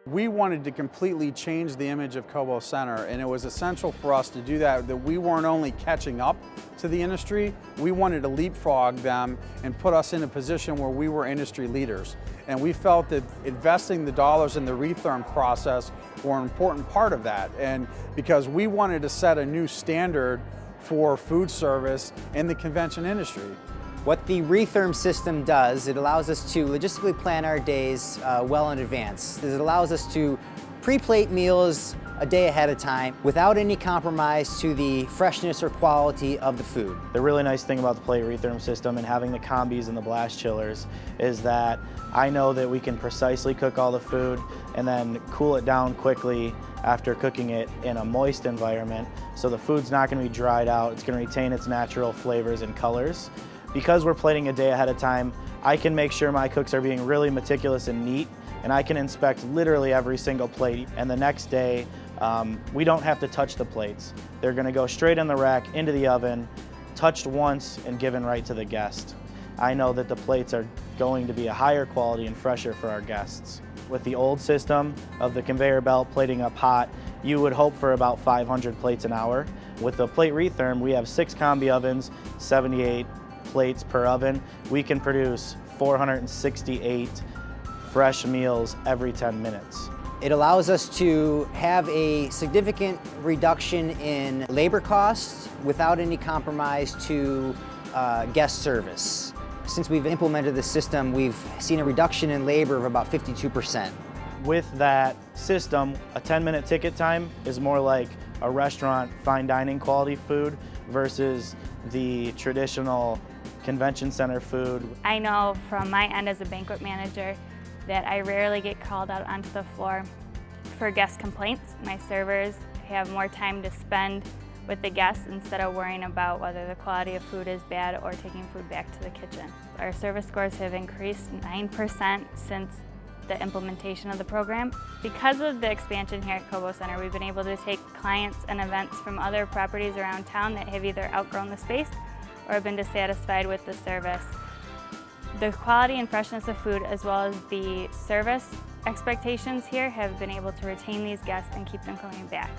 We wanted to completely change the image of Cobo Center, and it was essential for us to do that we weren't only catching up to the industry, we wanted to leapfrog them and put us in a position where we were industry leaders. And we felt that investing the dollars in the Retherm process were an important part of that, and because we wanted to set a new standard for food service in the convention industry. What the Retherm system does, it allows us to logistically plan our days well in advance. It allows us to pre-plate meals a day ahead of time without any compromise to the freshness or quality of the food. The really nice thing about the plate Retherm system and having the combis and the blast chillers is that I know that we can precisely cook all the food and then cool it down quickly after cooking it in a moist environment, so the food's not going to be dried out. It's going to retain its natural flavors and colors. Because we're plating a day ahead of time, I can make sure my cooks are being really meticulous and neat, and I can inspect literally every single plate. And the next day, we don't have to touch the plates. They're gonna go straight in the rack, into the oven, touched once and given right to the guest. I know that the plates are going to be a higher quality and fresher for our guests. With the old system of the conveyor belt plating up hot, you would hope for about 500 plates an hour. With the plate Retherm, we have 6 combi ovens, 78 plates per oven. We can produce 468 fresh meals every 10 minutes. It allows us to have a significant reduction in labor costs without any compromise to guest service. Since we've implemented the system, we've seen a reduction in labor of about 52%. With that system, a 10-minute ticket time is more like a restaurant fine dining quality food versus the traditional convention center food. I know from my end as a banquet manager that I rarely get called out onto the floor for guest complaints. My servers have more time to spend with the guests instead of worrying about whether the quality of food is bad or taking food back to the kitchen. Our service scores have increased 9% since the implementation of the program. Because of the expansion here at Cobo Center, we've been able to take clients and events from other properties around town that have either outgrown the space or have been dissatisfied with the service. The quality and freshness of food, as well as the service expectations here, have been able to retain these guests and keep them coming back.